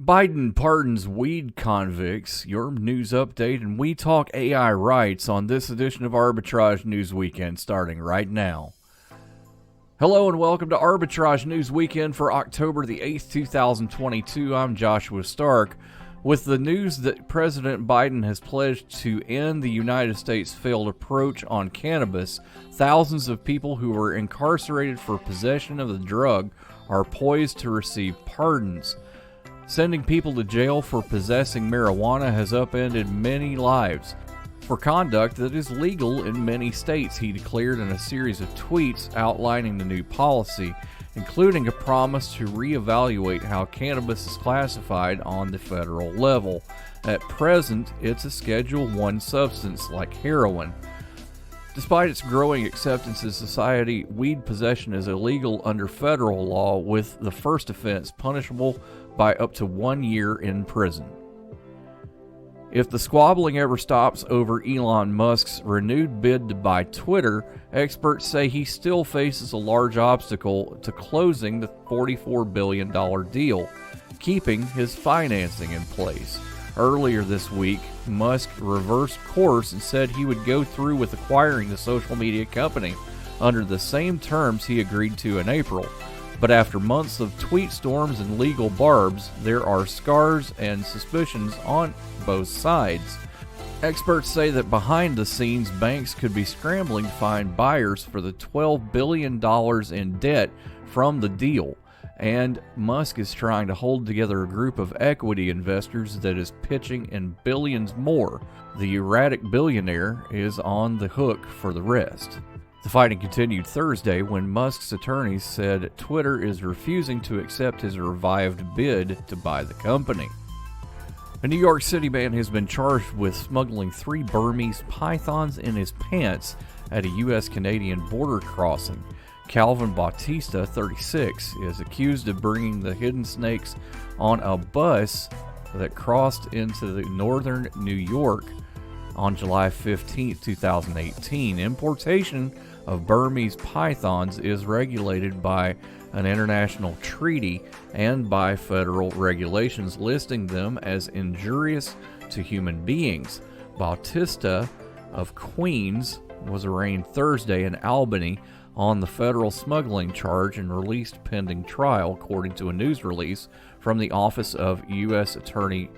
Biden pardons weed convicts, your news update, and we talk AI rights on this edition of Arbitrage News Weekend, starting right now. Hello and welcome to Arbitrage News Weekend for October the 8th, 2022. I'm Joshua Stark. With the news that President Biden has pledged to end the United States' failed approach on cannabis, thousands of people who were incarcerated for possession of the drug are poised to receive pardons. Sending people to jail for possessing marijuana has upended many lives for conduct that is legal in many states, he declared in a series of tweets outlining the new policy, including a promise to reevaluate how cannabis is classified on the federal level. At present, it's a Schedule I substance like heroin. Despite its growing acceptance in society, weed possession is illegal under federal law, with the first offense punishable by up to 1 year in prison. If the squabbling ever stops over Elon Musk's renewed bid to buy Twitter, experts say he still faces a large obstacle to closing the $44 billion deal, keeping his financing in place. Earlier this week, Musk reversed course and said he would go through with acquiring the social media company under the same terms he agreed to in April. But after months of tweet storms and legal barbs, there are scars and suspicions on both sides. Experts say that behind the scenes, banks could be scrambling to find buyers for the $12 billion in debt from the deal. And Musk is trying to hold together a group of equity investors that is pitching in billions more. The erratic billionaire is on the hook for the rest. The fighting continued Thursday when Musk's attorneys said Twitter is refusing to accept his revived bid to buy the company. A New York City man has been charged with smuggling 3 Burmese pythons in his pants at a U.S.-Canadian border crossing. Calvin Bautista, 36, is accused of bringing the hidden snakes on a bus that crossed into the northern New York on July 15, 2018. Importation of Burmese pythons is regulated by an international treaty and by federal regulations listing them as injurious to human beings. Bautista of Queens was arraigned Thursday in Albany on the federal smuggling charge and released pending trial, according to a news release from the office of U.S. Attorney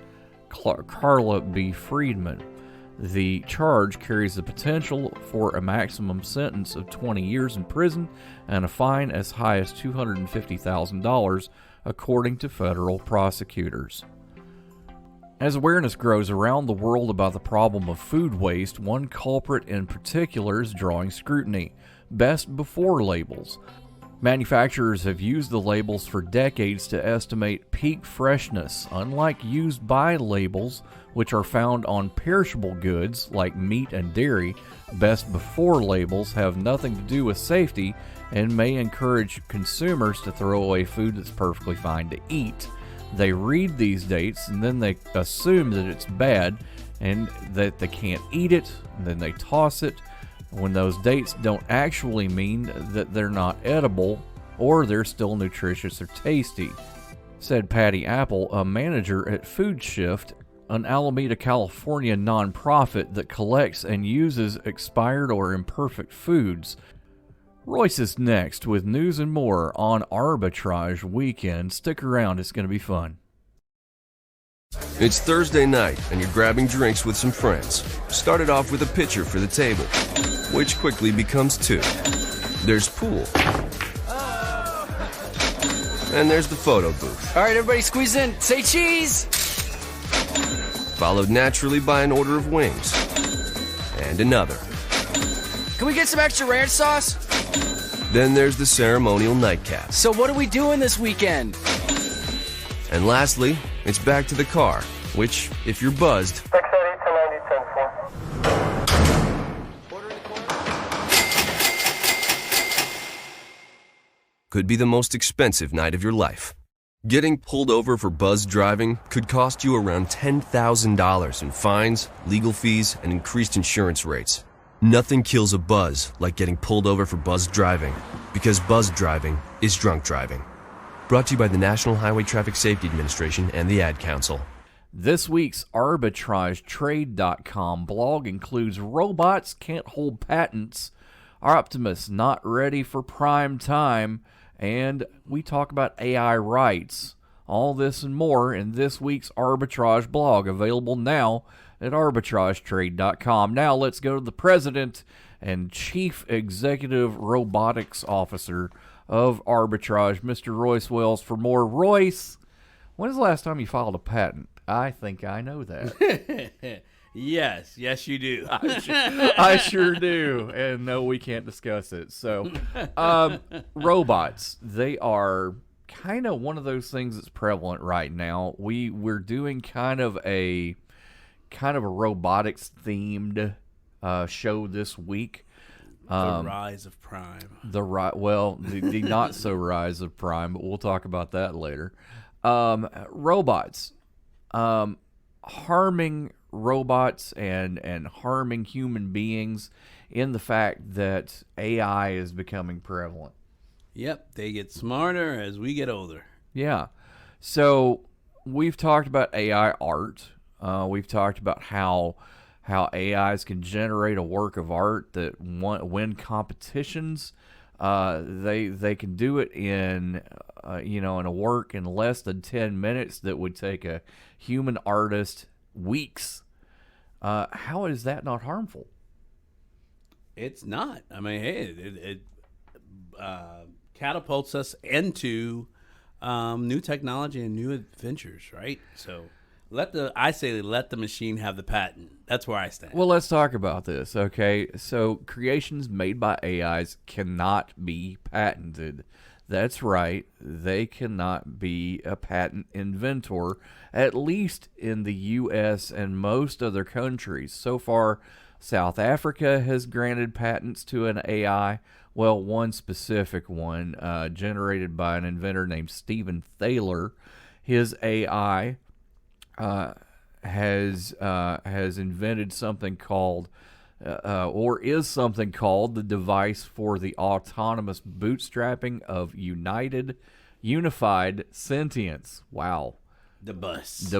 Carla B. Friedman. The charge carries the potential for a maximum sentence of 20 years in prison and a fine as high as $250,000, according to federal prosecutors. As awareness grows around the world about the problem of food waste, one culprit in particular is drawing scrutiny: best before labels. Manufacturers have used the labels for decades to estimate peak freshness. Unlike used by labels, which are found on perishable goods like meat and dairy, best before labels have nothing to do with safety and may encourage consumers to throw away food that's perfectly fine to eat. They read these dates and then they assume that it's bad and that they can't eat it, and then they toss it, when those dates don't actually mean that they're not edible or they're still nutritious or tasty, said Patty Apple, a manager at Food Shift, an Alameda, California nonprofit that collects and uses expired or imperfect foods. Royce is next with news and more on Arbitrage Weekend. Stick around, it's going to be fun. It's Thursday night and you're grabbing drinks with some friends. Started off with a pitcher for the table, which quickly becomes 2. There's pool. And there's the photo booth. All right, everybody squeeze in. Say cheese! Followed naturally by an order of wings. And another. Can we get some extra ranch sauce? Then there's the ceremonial nightcap. So what are we doing this weekend? And lastly, it's back to the car, which, if you're buzzed, could be the most expensive night of your life. Getting pulled over for buzz driving could cost you around $10,000 in fines, legal fees, and increased insurance rates. Nothing kills a buzz like getting pulled over for buzz driving, because buzz driving is drunk driving. Brought to you by the National Highway Traffic Safety Administration and the Ad Council. This week's ARBITRAGETrade.com blog includes robots can't hold patents, Optimus not ready for prime time, and we talk about AI rights. All this and more in this week's Arbitrage blog, available now at ARBITRAGETrade.com. Now let's go to the President and Chief Executive Robotics Officer of Arbitrage, Mr. Royce Wells, for more. Royce, when is the last time you filed a patent? I think I know that. Yes, you do. I sure do. And no, we can't discuss it. So, robots, they are kind of one of those things that's prevalent right now. We're doing kind of a robotics themed show this week. The rise of prime. The not so rise of prime, but we'll talk about that later. Robots, harming robots and harming human beings in the fact that AI is becoming prevalent. Yep, they get smarter as we get older. Yeah. So we've talked about AI art. We've talked about how AIs can generate a work of art that win competitions. They can do it in a work in less than 10 minutes that would take a human artist weeks. How is that not harmful? It's not. I mean, hey, it catapults us into new technology and new adventures, right? So let the machine have the patent. That's where I stand. Well, let's talk about this, okay? So creations made by AIs cannot be patented. That's right. They cannot be a patent inventor, at least in the U.S. and most other countries. So far, South Africa has granted patents to an AI. Well, one specific one generated by an inventor named Stephen Thaler. His AI has invented something called the device for the autonomous bootstrapping of unified sentience. Wow. The bus.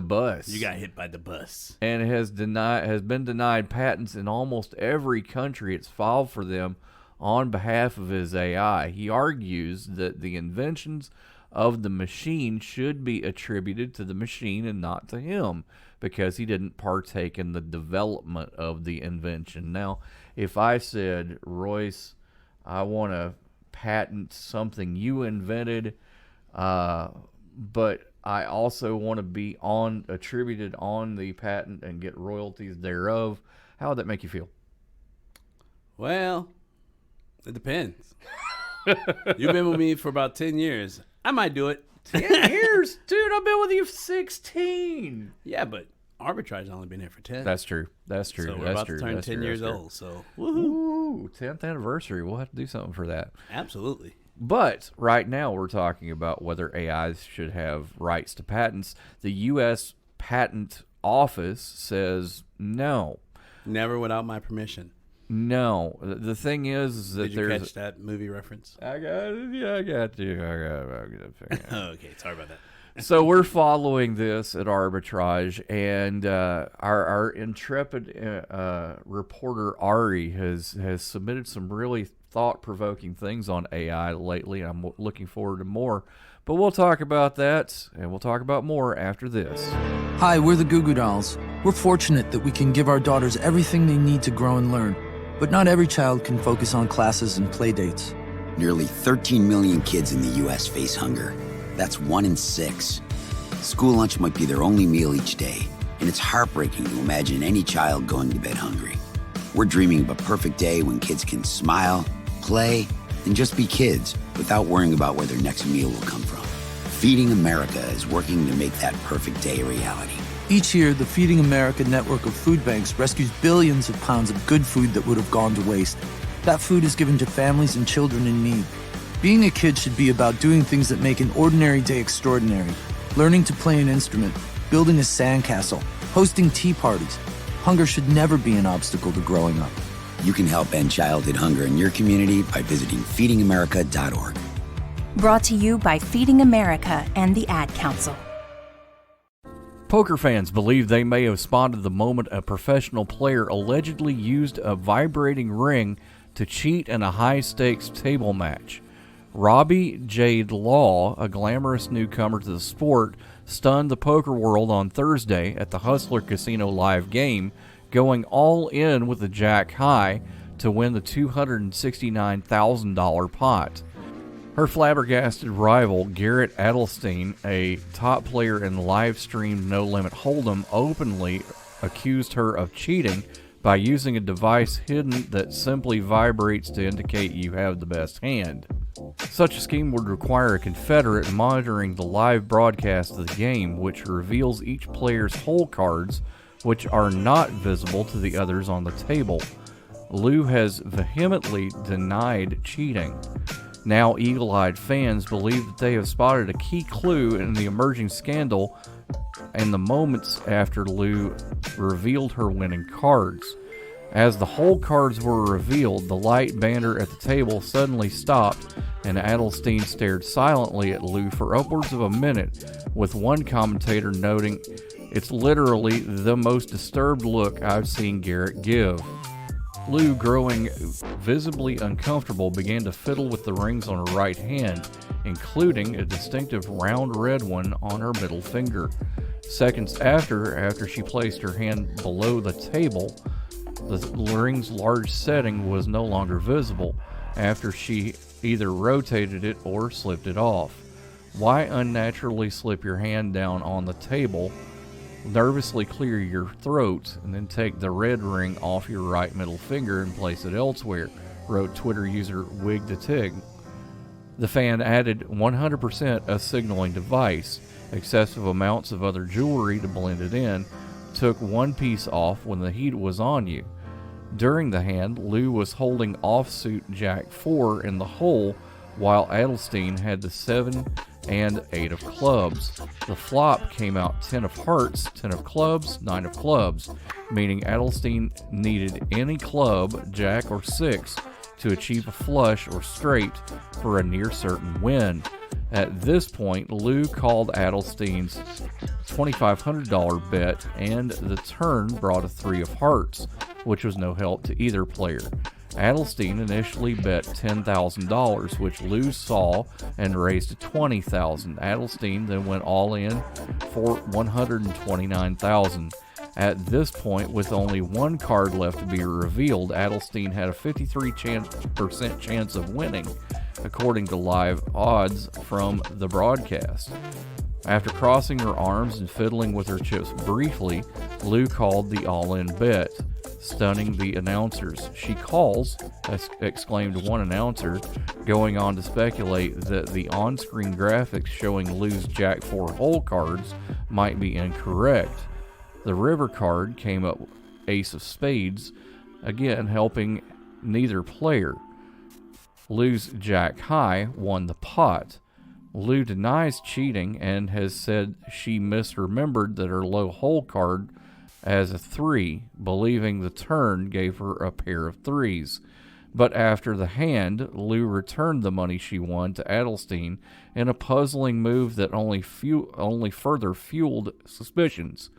You got hit by the bus. And has been denied patents in almost every country it's filed for them on behalf of his AI. He argues that the inventions of the machine should be attributed to the machine and not to him, because he didn't partake in the development of the invention. Now, if I said, Royce, I want to patent something you invented, but I also want to be attributed on the patent and get royalties thereof, how would that make you feel? Well, it depends. You've been with me for about 10 years. I might do it. 10 years? Dude, I've been with you for 16. Yeah, but Arbitrage's only been here for 10. That's true. So we're about to turn 10 years old, so woohoo. Ooh, 10th anniversary. We'll have to do something for that. Absolutely. But right now we're talking about whether AIs should have rights to patents. The U.S. Patent Office says no. Never without my permission. No. The thing is that Did you catch that movie reference? I got you. Okay, sorry about that. So we're following this at Arbitrage, and our intrepid reporter Ari has submitted some really thought-provoking things on AI lately. I'm looking forward to more, but we'll talk about that, and we'll talk about more after this. Hi, we're the Goo Goo Dolls. We're fortunate that we can give our daughters everything they need to grow and learn, but not every child can focus on classes and play dates. Nearly 13 million kids in the U.S. face hunger. That's 1 in 6. School lunch might be their only meal each day, and it's heartbreaking to imagine any child going to bed hungry. We're dreaming of a perfect day when kids can smile, play, and just be kids without worrying about where their next meal will come from. Feeding America is working to make that perfect day a reality. Each year, the Feeding America network of food banks rescues billions of pounds of good food that would have gone to waste. That food is given to families and children in need. Being a kid should be about doing things that make an ordinary day extraordinary. Learning to play an instrument, building a sandcastle, hosting tea parties. Hunger should never be an obstacle to growing up. You can help end childhood hunger in your community by visiting feedingamerica.org. Brought to you by Feeding America and the Ad Council. Poker fans believe they may have spotted the moment a professional player allegedly used a vibrating ring to cheat in a high-stakes table match. Robbie Jade Law, a glamorous newcomer to the sport, stunned the poker world on Thursday at the Hustler Casino live game, going all in with the jack high to win the $269,000 pot. Her flabbergasted rival, Garrett Adelstein, a top player in live-streamed No Limit Hold'em, openly accused her of cheating by using a device hidden that simply vibrates to indicate you have the best hand. Such a scheme would require a confederate monitoring the live broadcast of the game, which reveals each player's hole cards, which are not visible to the others on the table. Lou has vehemently denied cheating. Now eagle-eyed fans believe that they have spotted a key clue in the emerging scandal in the moments after Lou revealed her winning cards. As the hole cards were revealed, the light banner at the table suddenly stopped, and Adelstein stared silently at Lou for upwards of a minute, with one commentator noting, "It's literally the most disturbed look I've seen Garrett give." Lou, growing visibly uncomfortable, began to fiddle with the rings on her right hand, including a distinctive round red one on her middle finger. Seconds after she placed her hand below the table, the ring's large setting was no longer visible after she either rotated it or slipped it off. Why unnaturally slip your hand down on the table, nervously clear your throat, and then take the red ring off your right middle finger and place it elsewhere, wrote Twitter user Wig the Tig. The fan added 100% a signaling device, excessive amounts of other jewelry to blend it in, took one piece off when the heat was on you. During the hand, Lou was holding offsuit Jack 4 in the hole, while Adelstein had the 7 and 8 of clubs. The flop came out 10 of hearts, 10 of clubs, 9 of clubs, meaning Adelstein needed any club, jack or 6, to achieve a flush or straight for a near certain win. At this point, Lou called Adelstein's $2,500 bet, and the turn brought a 3 of hearts, which was no help to either player. Adelstein initially bet $10,000, which Lou saw and raised to $20,000. Adelstein then went all in for $129,000. At this point, with only one card left to be revealed, Adelstein had a 53% chance of winning, according to live odds from the broadcast. After crossing her arms and fiddling with her chips briefly, Lou called the all-in bet, stunning the announcers. "She calls," exclaimed one announcer, going on to speculate that the on-screen graphics showing Lou's Jack 4 hole cards might be incorrect. The river card came up Ace of Spades, again helping neither player. Lou's Jack High won the pot. Lou denies cheating and has said she misremembered that her low hole card as a 3, believing the turn gave her a pair of 3s. But after the hand, Lou returned the money she won to Adelstein in a puzzling move that only further fueled suspicions.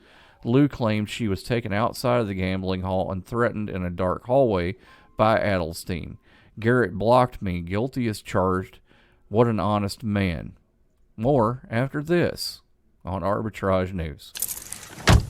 Lou claimed she was taken outside of the gambling hall and threatened in a dark hallway by Adelstein. "Garrett blocked me, guilty as charged. What an honest man." More after this on Arbitrage News.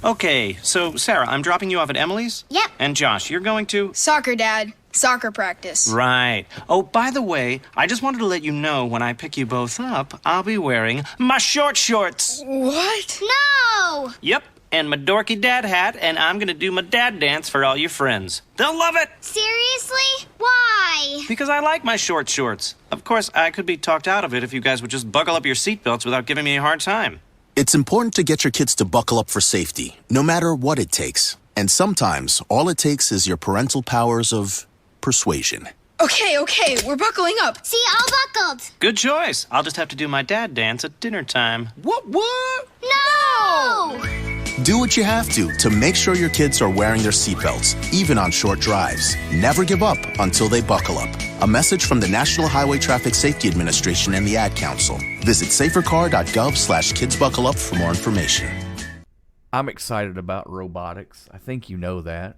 Okay, so Sarah, I'm dropping you off at Emily's? Yep. And Josh, you're going to? Soccer, Dad. Soccer practice. Right. Oh, by the way, I just wanted to let you know when I pick you both up, I'll be wearing my short shorts. What? No! Yep, and my dorky dad hat, and I'm gonna do my dad dance for all your friends. They'll love it! Seriously? Why? Because I like my short shorts. Of course, I could be talked out of it if you guys would just buckle up your seatbelts without giving me a hard time. It's important to get your kids to buckle up for safety, no matter what it takes. And sometimes, all it takes is your parental powers of persuasion. Okay, we're buckling up. See, all buckled. Good choice. I'll just have to do my dad dance at dinner time. What? No! Do what you have to make sure your kids are wearing their seatbelts, even on short drives. Never give up until they buckle up. A message from the National Highway Traffic Safety Administration and the Ad Council. Visit safercar.gov/kidsbuckleup for more information. I'm excited about robotics. I think you know that.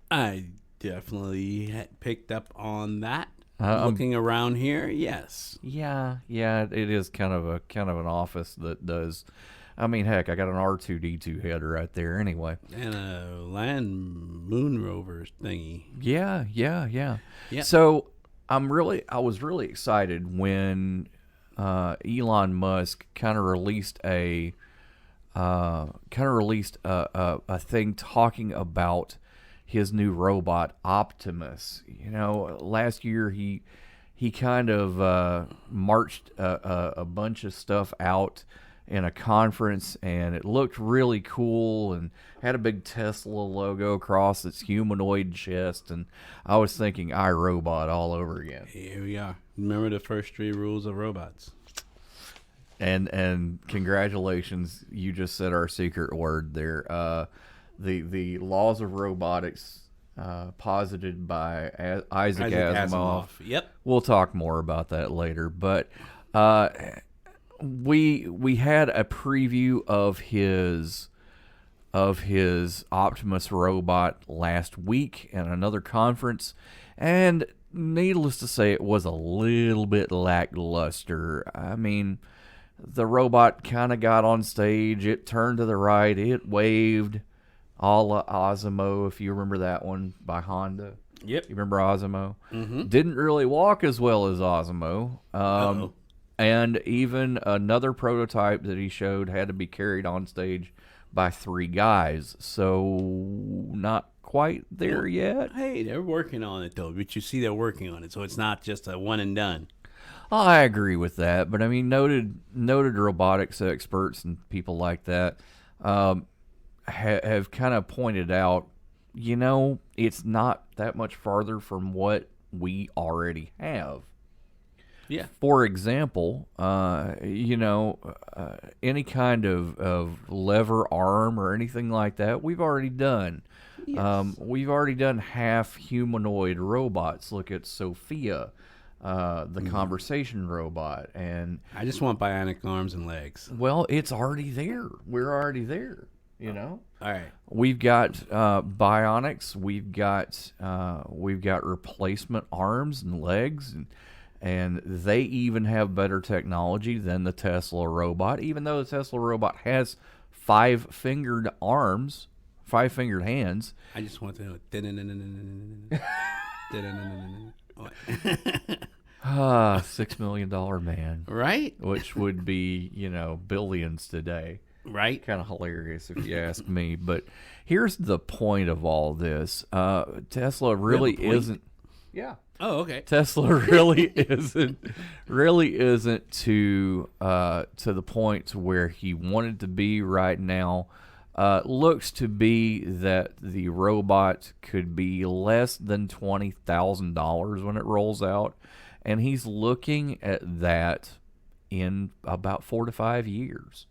I definitely picked up on that. Looking around here, yes. Yeah, it is kind of an office that does. I mean, heck, I got an R2-D2 head right there anyway. And a land moon rover thingy. Yeah. So I was really excited when Elon Musk kind of released a thing talking about his new robot Optimus. You know, last year he kind of marched a bunch of stuff out in a conference, and it looked really cool and had a big Tesla logo across its humanoid chest, and I was thinking iRobot all over again. Here we are. Remember the first 3 rules of robots. And congratulations, you just said our secret word there. The laws of robotics posited by Isaac Asimov. Yep. We'll talk more about that later, but we had a preview of his Optimus robot last week at another conference, and needless to say, it was a little bit lackluster. I mean, the robot kind of got on stage, it turned to the right, it waved, a la Osmo, if you remember that one by Honda. Yep. You remember Osmo? Mm-hmm. Didn't really walk as well as Osmo. And even another prototype that he showed had to be carried on stage by 3 guys. So not quite there yet. Hey, they're working on it, though. But you see they're working on it, so it's not just a one and done. I agree with that. But, I mean, noted robotics experts and people like that have kind of pointed out, you know, it's not that much farther from what we already have. Yeah. For example, any kind of lever arm or anything like that, we've already done. Yes. We've already done half humanoid robots. Look at Sophia, the conversation robot. And I just want bionic arms and legs. Well, it's already there. We're already there, you know? All right. We've got bionics. We've got replacement arms and legs, and they even have better technology than the Tesla robot, even though the Tesla robot has 5-fingered arms, 5-fingered hands. I just want to know. $6 million man. Right? Which would be, billions today. Right? Kind of hilarious if you ask me. But here's the point of all this. Tesla really isn't. Yeah. Oh, okay. Tesla really isn't to the point to where he wanted to be right now. Looks to be that the robot could be less than $20,000 when it rolls out, and he's looking at that in about 4 to 5 years.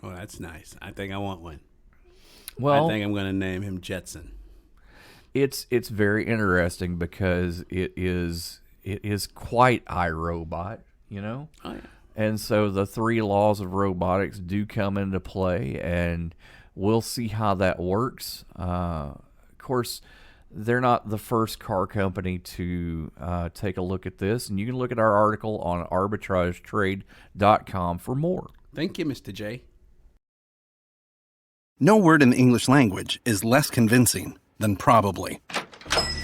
Oh, that's nice. I think I want one. Well, I think I'm going to name him Jetson. It's very interesting because it is quite iRobot, you know? Oh, yeah. And so the 3 laws of robotics do come into play, and we'll see how that works. Of course, they're not the first car company to take a look at this, and you can look at our article on arbitragetrade.com for more. Thank you, Mr. J. No word in the English language is less convincing than probably.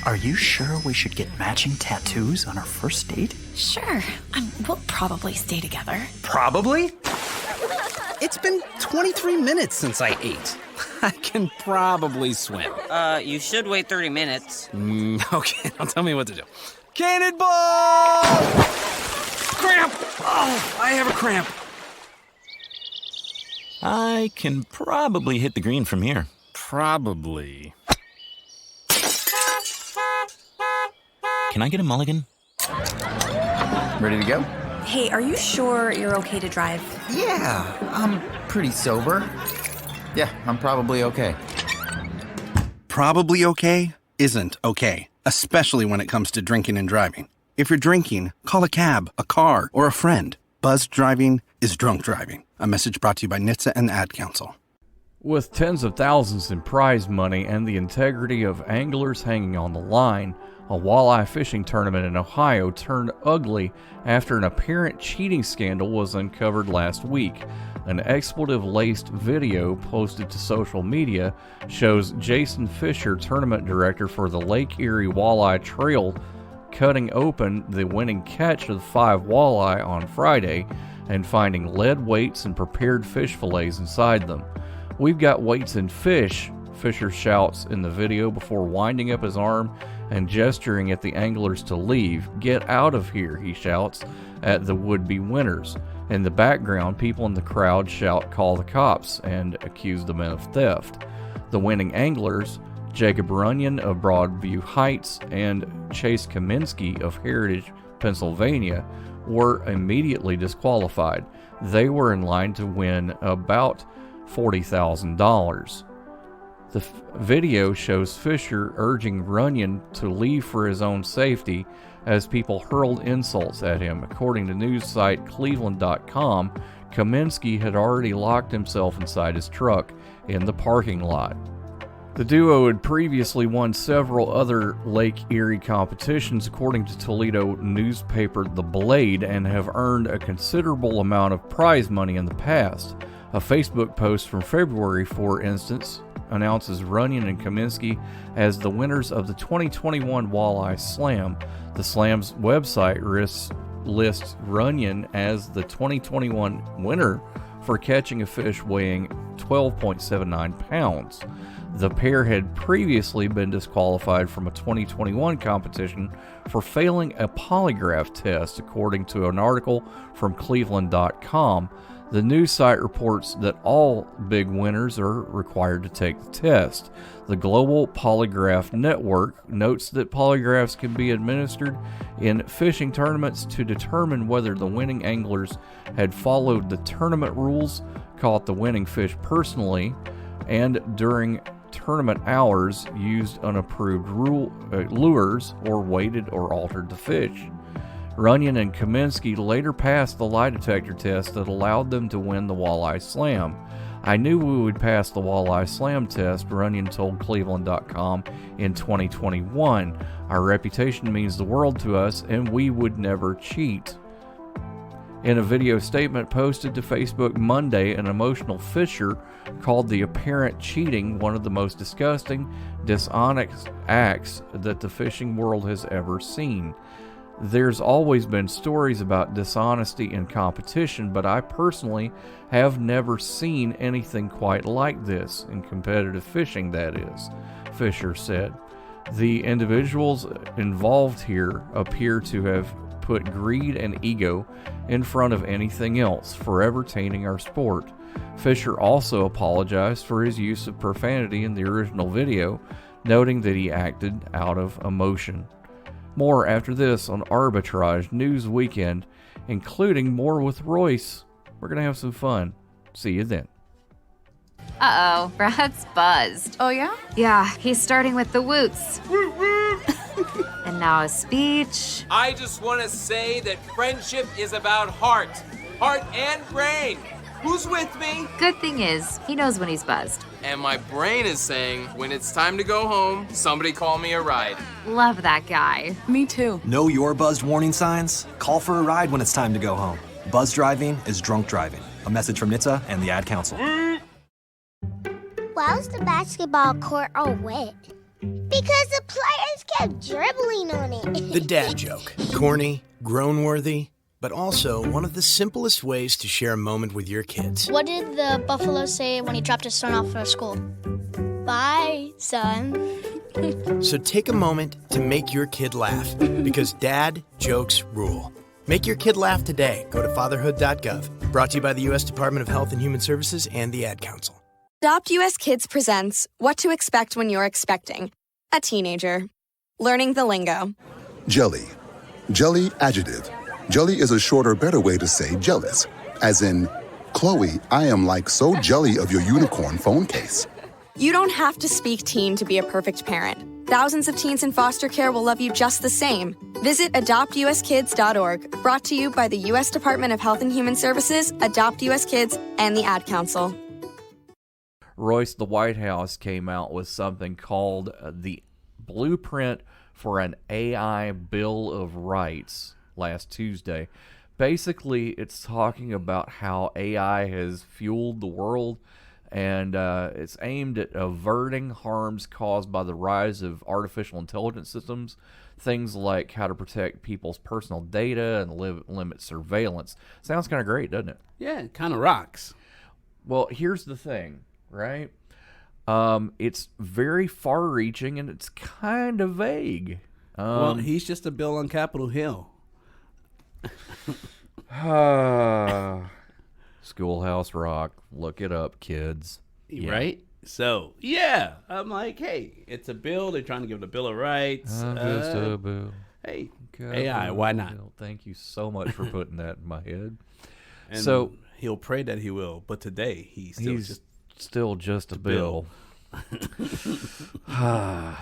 Are you sure we should get matching tattoos on our first date? Sure. We'll probably stay together. Probably? It's been 23 minutes since I ate. I can probably swim. You should wait 30 minutes. Okay, now tell me what to do. Cannonball! Cramp! Oh, I have a cramp. I can probably hit the green from here. Probably. Can I get a mulligan? Ready to go? Hey, are you sure you're okay to drive? Yeah, I'm pretty sober. Yeah, I'm probably okay. Probably okay isn't okay, especially when it comes to drinking and driving. If you're drinking, call a cab, a car, or a friend. Buzzed driving is drunk driving. A message brought to you by NHTSA and the Ad Council. With tens of thousands in prize money and the integrity of anglers hanging on the line, a walleye fishing tournament in Ohio turned ugly after an apparent cheating scandal was uncovered last week. An expletive-laced video posted to social media shows Jason Fisher, tournament director for the Lake Erie Walleye Trail, cutting open the winning catch of 5 walleye on Friday and finding lead weights and prepared fish fillets inside them. "We've got weights and fish," Fisher shouts in the video before winding up his arm and gesturing at the anglers to leave. "Get out of here," he shouts at the would-be winners. In the background, people in the crowd shout, "Call the cops," and accuse the men of theft. The winning anglers, Jacob Runyon of Broadview Heights and Chase Kaminsky of Heritage, Pennsylvania, were immediately disqualified. They were in line to win about $40,000. The video shows Fisher urging Runyon to leave for his own safety as people hurled insults at him. According to news site Cleveland.com, Kaminsky had already locked himself inside his truck in the parking lot. The duo had previously won several other Lake Erie competitions, according to Toledo newspaper The Blade, and have earned a considerable amount of prize money in the past. A Facebook post from February, for instance, announces Runyon and Kaminsky as the winners of the 2021 Walleye Slam. The Slam's website lists Runyon as the 2021 winner for catching a fish weighing 12.79 pounds. The pair had previously been disqualified from a 2021 competition for failing a polygraph test, according to an article from Cleveland.com. The news site reports that all big winners are required to take the test. The Global Polygraph Network notes that polygraphs can be administered in fishing tournaments to determine whether the winning anglers had followed the tournament rules, caught the winning fish personally, and during tournament hours used unapproved lures or weighted or altered the fish. Runyon and Kaminsky later passed the lie detector test that allowed them to win the Walleye Slam. "I knew we would pass the Walleye Slam test," Runyon told Cleveland.com in 2021. "Our reputation means the world to us, and we would never cheat." In a video statement posted to Facebook Monday, an emotional Fisher called the apparent cheating one of the most disgusting, dishonest acts that the fishing world has ever seen. "There's always been stories about dishonesty in competition, but I personally have never seen anything quite like this, in competitive fishing, that is," Fisher said. "The individuals involved here appear to have put greed and ego in front of anything else, forever tainting our sport." Fisher also apologized for his use of profanity in the original video, noting that he acted out of emotion. More after this on Arbitrage News Weekend, including more with Royce. We're going to have some fun. See you then. Uh-oh, Brad's buzzed. Oh, yeah? Yeah, he's starting with the woots. And now a speech. "I just want to say that friendship is about heart and brain. Who's with me?" Good thing is, he knows when he's buzzed. And my brain is saying, when it's time to go home, somebody call me a ride. Love that guy. Me too. Know your buzzed warning signs? Call for a ride when it's time to go home. Buzz driving is drunk driving. A message from NHTSA and the Ad Council. Why was the basketball court all wet? Because the players kept dribbling on it. The dad joke. Corny, groan-worthy, but also one of the simplest ways to share a moment with your kids. What did the buffalo say when he dropped his son off for school? Bye, son. So take a moment to make your kid laugh, because dad jokes rule. Make your kid laugh today. Go to fatherhood.gov. Brought to you by the U.S. Department of Health and Human Services and the Ad Council. Adopt US Kids presents What to Expect When You're Expecting a Teenager. Learning the lingo. Jelly. Jelly adjective. Jelly is a shorter, better way to say jealous, as in Chloe, I am like so jelly of your unicorn phone case. You don't have to speak teen to be a perfect parent. Thousands of teens in foster care will love you just the same. Visit adoptuskids.org, brought to you by the U.S. Department of Health and Human Services, Adopt U.S. Kids, and the Ad Council. Royce, the White House came out with something called the Blueprint for an AI Bill of Rights last Tuesday. Basically, it's talking about how AI has fueled the world, and it's aimed at averting harms caused by the rise of artificial intelligence systems, things like how to protect people's personal data and limit surveillance. Sounds kind of great, doesn't it? Yeah, it kind of rocks. Well, here's the thing, right? It's very far-reaching, and it's kind of vague. Well, he's just a bill on Capitol Hill. Schoolhouse Rock. Look it up, kids. Yeah. Right? So, yeah. I'm like, hey, it's a bill. They're trying to give it a Bill of Rights. I'm just a bill. Hey, AI, why not? Thank you so much for putting that in my head. And so he'll pray that he will, but today he's still just a bill.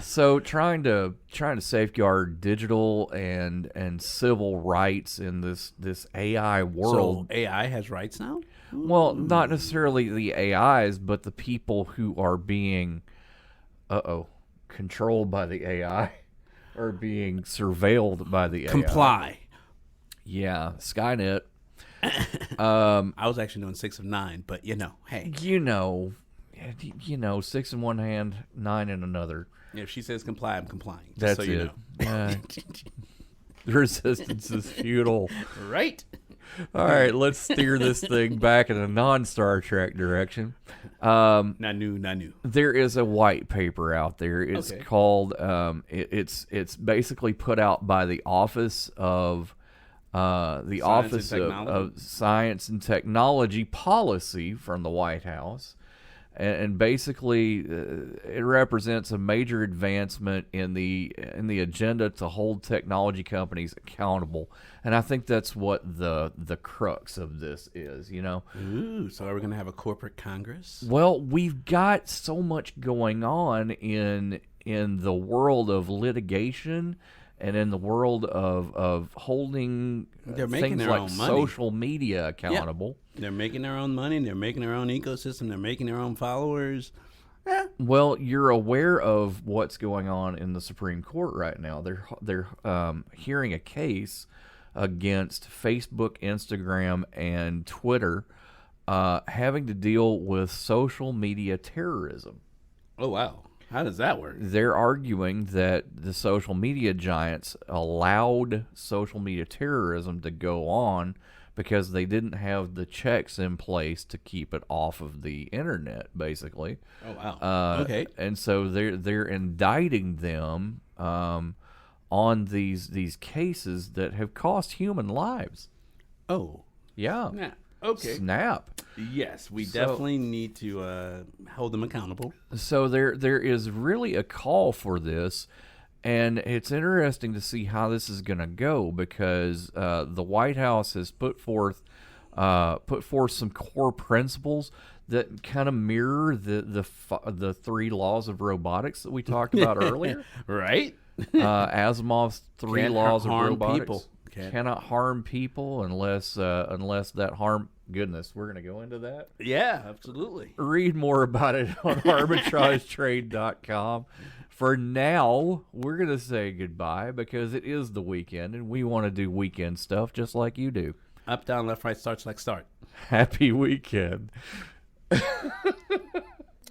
So trying to safeguard digital and civil rights in this AI world. So AI has rights now? Well, not necessarily the AIs, but the people who are being controlled by the AI or being surveilled by the AI. Comply. Yeah, Skynet. I was actually doing 6 of 9, but hey. 6 in one hand, 9 in another. If she says comply, I'm complying. That's so it. The resistance is futile. Right? All right, let's steer this thing back in a non-Star Trek direction. Nanu. There is a white paper out there. It's called. It's basically put out by the Office of Science and Technology Policy from the White House. And basically, it represents a major advancement in the agenda to hold technology companies accountable, and I think that's what the crux of this is. Ooh, so are we going to have a corporate Congress? Well, we've got so much going on in the world of litigation and in the world of holding things like social media accountable. Yep. They're making their own money. They're making their own ecosystem. They're making their own followers. Well, you're aware of what's going on in the Supreme Court right now. They're hearing a case against Facebook, Instagram, and Twitter having to deal with social media terrorism. Oh, wow. How does that work? They're arguing that the social media giants allowed social media terrorism to go on because they didn't have the checks in place to keep it off of the internet, basically. Oh, wow. Okay. And so they're indicting them on these cases that have cost human lives. Oh. Yeah. Yeah. Okay. Snap. Yes, we definitely need to hold them accountable. So there is really a call for this, and it's interesting to see how this is going to go because the White House has put forth some core principles that kind of mirror the 3 laws of robotics that we talked about earlier. Right? Asimov's 3 laws of robotics. People. Cannot harm people unless that harm. Goodness, we're going to go into that? Yeah, absolutely. Read more about it on arbitragetrade.com. For now, we're going to say goodbye because it is the weekend and we want to do weekend stuff just like you do. Up, down, left, right, starts like start. Happy weekend.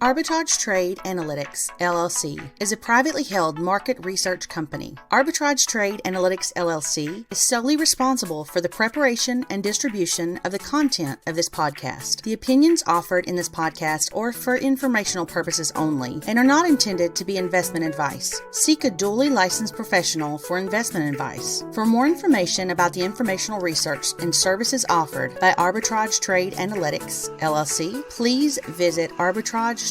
Arbitrage Trade Analytics, LLC, is a privately held market research company. Arbitrage Trade Analytics, LLC, is solely responsible for the preparation and distribution of the content of this podcast. The opinions offered in this podcast are for informational purposes only and are not intended to be investment advice. Seek a duly licensed professional for investment advice. For more information about the informational research and services offered by Arbitrage Trade Analytics, LLC, please visit arbitrage